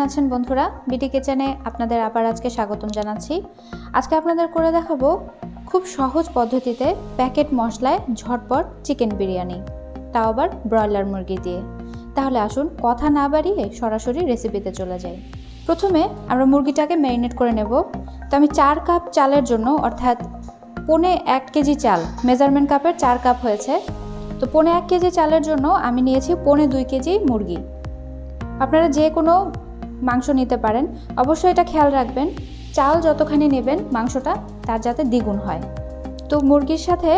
আছেন বন্ধুরা? বিডি কিচেনে আপনাদের আবার আজকে স্বাগতম জানাচ্ছি। আজকে আপনাদের করে দেখাবো খুব সহজ পদ্ধতিতে প্যাকেট মশলায় ঝটপট চিকেন বিরিয়ানি, তাও আবার ব্রয়লার মুরগি দিয়ে। তাহলে আসুন কথা না বাড়িয়ে সরাসরি রেসিপিতে চলে যাই। প্রথমে আমরা মুরগিটাকে ম্যারিনেট করে নেব। তো আমি 4 কাপ চালের জন্য, অর্থাৎ 1.25 কেজি চাল, মেজারমেন্ট কাপের 4 কাপ হয়েছে, তো 1.25 কেজি চালের জন্য আমি নিয়েছি 1.25 কেজি মুরগি। আপনারা যে কোনো মাংস নিতে পারেন, অবশ্যই এটা খেয়াল রাখবেন চাল যতখানি নেবেন মাংসটা তার যাতে দ্বিগুণ হয়। তো মুরগির সাথে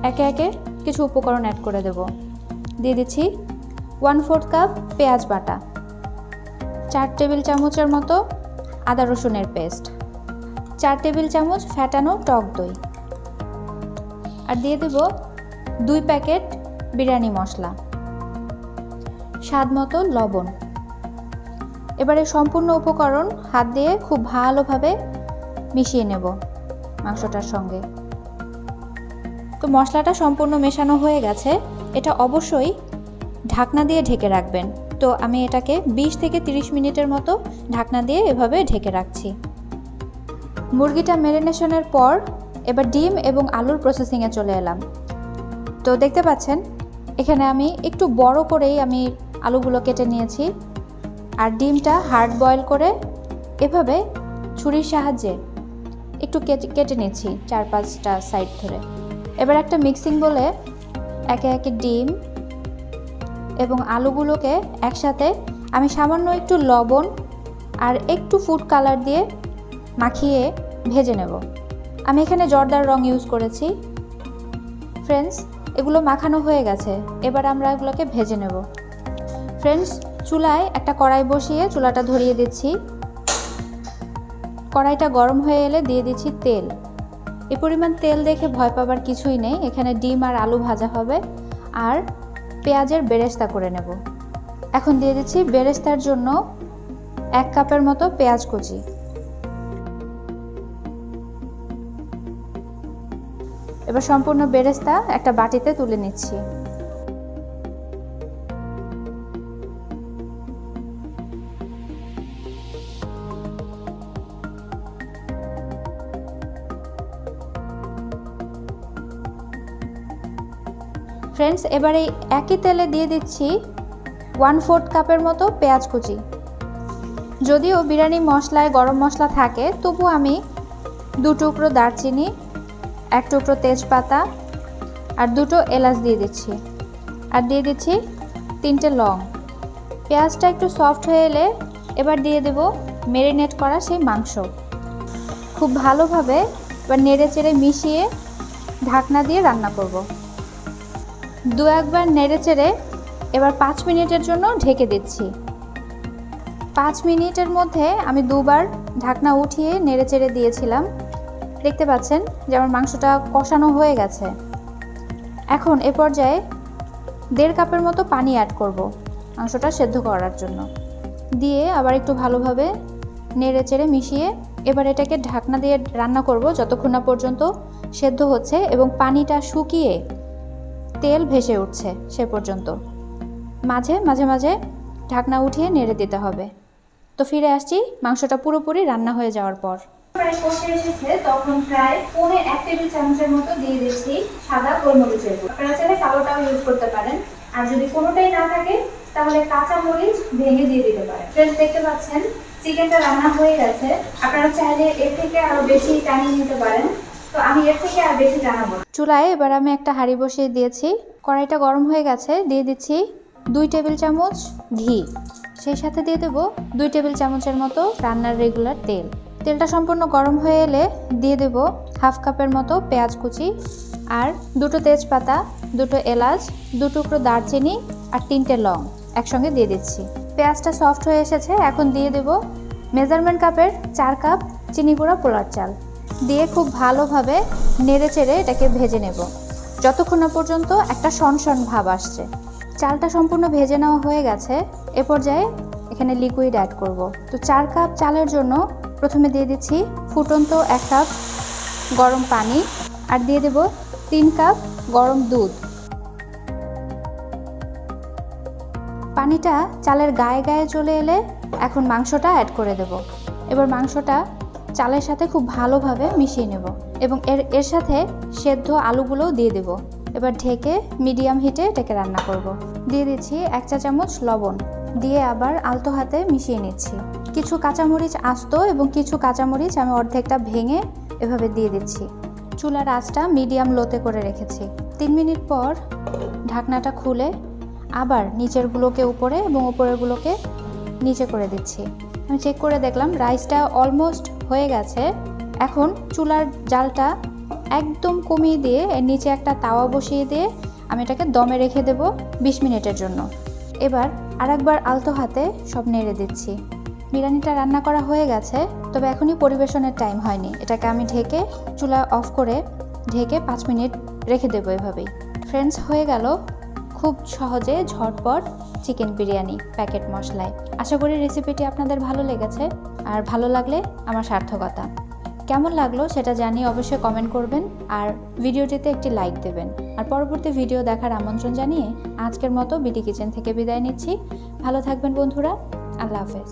একে একে কিছু উপকরণ অ্যাড করে দেব। দিয়ে দিচ্ছি 1/4 কাপ পেঁয়াজ বাটা, 4 টেবিল চামচের মতো আদা রসুনের পেস্ট, 4 টেবিল চামচ ফ্যাটানো টক দই, আর দিয়ে দেব 2 প্যাকেট বিরিয়ানি মশলা, স্বাদ মতো লবণ। এবারে সম্পূর্ণ উপকরণ হাত দিয়ে খুব ভালোভাবে মিশিয়ে নেব মাংসটার সঙ্গে। তো মশলাটা সম্পূর্ণ মেশানো হয়ে গেছে, এটা অবশ্যই ঢাকনা দিয়ে ঢেকে রাখবেন। তো আমি এটাকে 20 থেকে 30 মিনিটের মতো ঢাকনা দিয়ে এভাবে ঢেকে রাখছি। মুরগিটা ম্যারিনেশনের পর এবার ডিম এবং আলুর প্রসেসিংয়ে চলে এলাম। তো দেখতে পাচ্ছেন এখানে আমি একটু বড় করেই আমি আলুগুলো কেটে নিয়েছি, আর ডিমটা হার্ড বয়েল করে এভাবে ছুরির সাহায্যে একটু কেটে নিচ্ছি 4-5টা সাইড ধরে। এবার একটা মিক্সিং বলে একে একে ডিম এবং আলুগুলোকে একসাথে আমি সামান্য একটু লবণ আর একটু ফুড কালার দিয়ে মাখিয়ে ভেজে নেব। আমি এখানে জর্দার রং ইউজ করেছি। ফ্রেন্ডস, এগুলো মাখানো হয়ে গেছে, এবার আমরা এগুলোকে ভেজে নেব। ফ্রেন্ডস, চুলায় একটা কড়াই বসিয়ে চুলাটা ধরিয়ে দিচ্ছি। কড়াইটা গরম হয়ে এলে দিয়ে দিচ্ছি তেল। এই পরিমাণ তেল দেখে ভয় পাবার কিছুই নেই, এখানে ডিম আর আলু ভাজা হবে আর পেঁয়াজের বেরেস্তা করে নেব। এখন দিয়ে দিচ্ছি বেরেস্তার জন্য 1 কাপের মতো পেঁয়াজ কুচি। এবার সম্পূর্ণ বেরেস্তা একটা বাটিতে তুলে নিচ্ছি। ফ্রেন্ডস, এবার এই একই তেলে দিয়ে দিচ্ছি 1/4 কাপের মতো পেঁয়াজ কুচি। যদিও বিরিয়ানি মশলায় গরম মশলা থাকে, তবু আমি 2 টুকরো দারচিনি, 1 টুকরো তেজপাতা আর 2টো এলাচ দিয়ে দিচ্ছি, আর দিয়ে দিচ্ছি 3টে লং। পেঁয়াজটা একটু সফট হয়ে এলে এবার দিয়ে দেব ম্যারিনেট করা সেই মাংস। খুব ভালোভাবে এবার নেড়ে চেড়ে মিশিয়ে ঢাকনা দিয়ে রান্না করব। 2-1 বার নেড়ে চেড়ে এবার 5 মিনিটের জন্য ঢেকে দিচ্ছি। 5 মিনিটের মধ্যে আমি 2 বার ঢাকনা উঠিয়ে নেড়ে চেড়ে দিয়েছিলাম। দেখতে পাচ্ছেন যে আমার মাংসটা কষানো হয়ে গেছে। এখন এ পর্যায়ে 1.5 কাপের মতো পানি অ্যাড করব মাংসটা সেদ্ধ করার জন্য। দিয়ে আবার একটু ভালোভাবে নেড়ে চেড়ে মিশিয়ে এবার এটাকে ঢাকনা দিয়ে রান্না করব যতক্ষণ না পর্যন্ত সেদ্ধ হচ্ছে এবং পানিটা শুকিয়ে তেল ভেসে উঠছে সে পর্যন্ত। মাঝে মাঝে ঢাকনা উঠিয়ে নেড়ে দিতে হবে। তো ফিরে আসছি মাংসটা পুরোপুরি রান্না হয়ে যাওয়ার পর। প্রায় কষে এসেছে, তখন প্রায় 1 টেবিল চামচের মতো দিয়ে দিচ্ছি সাদা গোলমরিচের গুঁড়ো। আপনারা চাইলে কালোটাও ইউজ করতে পারেন, আর যদি কোনোটাই না থাকে তাহলে কাঁচা মরিচ ভেঙে দিয়ে দিতে পারেন। ফ্রেন্ডস, দেখতে পাচ্ছেন চিকেনটা রান্না হয়ে গেছে। আপনারা চাইলে এর থেকে আরো বেশি টানিয়ে নিতে পারেন, তো আমি এর থেকে আর বেশি টানাবো। চুলায় এবার আমি একটা হাঁড়ি বসিয়ে দিয়েছি। কড়াইটা গরম হয়ে গেছে, দিয়ে দিচ্ছি 2 টেবিল চামচ ঘি, সেই সাথে দিয়ে দেবো 2 টেবিল চামচের মতো রান্নার রেগুলার তেল। তেলটা সম্পূর্ণ গরম হয়ে এলে দিয়ে দেব 1/2 কাপের মতো পেঁয়াজ কুচি আর 2টো তেজপাতা, 2টো এলাচ, 2 টুকরো দারচিনি আর 3টে লং একসঙ্গে দিয়ে দিচ্ছি। পেঁয়াজটা সফট হয়ে এসেছে, এখন দিয়ে দেব মেজারমেন্ট কাপের 4 কাপ চিনি গুঁড়া পোলার চাল। দিয়ে খুব ভালোভাবে নেড়ে চেড়ে এটাকে ভেজে নেব যতক্ষণ না পর্যন্ত একটা সনসন ভাব আসছে। চালটা সম্পূর্ণ ভেজে নেওয়া হয়ে গেছে। এ পর্যায়ে এখানে লিকুইড অ্যাড করব। তো 4 কাপ চালের জন্য প্রথমে দিয়ে দিচ্ছি ফুটন্ত 1 কাপ গরম পানি, আর দিয়ে দেব 3 কাপ গরম দুধ। পানিটা চালের গায়ে গায়ে চলে এলে এখন মাংসটা অ্যাড করে দেব। এবার মাংসটা চালের সাথে খুব ভালোভাবে মিশিয়ে নেব এবং এর সাথে সেদ্ধ আলুগুলোও দিয়ে দেব। এবার ঢেকে মিডিয়াম হিটে এটাকে রান্না করব। দিয়ে দিচ্ছি 1 চা চামচ লবণ, দিয়ে আবার আলতো হাতে মিশিয়ে নিচ্ছি। কিছু কাঁচামরিচ আস্ত এবং কিছু কাঁচামরিচ আমি অর্ধেকটা ভেঙে এভাবে দিয়ে দিচ্ছি। চুলার আঁচটা মিডিয়াম লোতে করে রেখেছি। 3 মিনিট পর ঢাকনাটা খুলে আবার নিচেরগুলোকে উপরে এবং উপরেরগুলোকে নিচে করে দিচ্ছি। আমি চেক করে দেখলাম রাইসটা অলমোস্ট হয়ে গেছে। এখন চুলার জালটা একদম কমিয়ে দিয়ে এর নিচে একটা তাওয়া বসিয়ে দিয়ে আমি এটাকে দমে রেখে দেব 20 মিনিটের জন্য। এবার আরেকবার আলতো হাতে সব নেড়ে দিচ্ছি। বিরিয়ানিটা রান্না করা হয়ে গেছে, তবে এখনই পরিবেশনের টাইম হয়নি। এটাকে আমি ঢেকে চুলা অফ করে ঢেকে 5 মিনিট রেখে দেবো এভাবেই। ফ্রেন্ডস, হয়ে গেল খুব সহজে ঝটপট চিকেন বিরিয়ানি প্যাকেট মশলায়। আশা করি রেসিপিটি আপনাদের ভালো লেগেছে, আর ভালো লাগলে আমার সার্থকতা। কেমন লাগলো সেটা জানিয়ে অবশ্যই কমেন্ট করবেন আর ভিডিওটিতে একটি লাইক দেবেন। আর পরবর্তী ভিডিও দেখার আমন্ত্রণ জানিয়ে আজকের মতো বিডি কিচেন থেকে বিদায় নিচ্ছি। ভালো থাকবেন বন্ধুরা, আল্লাহ হাফেজ।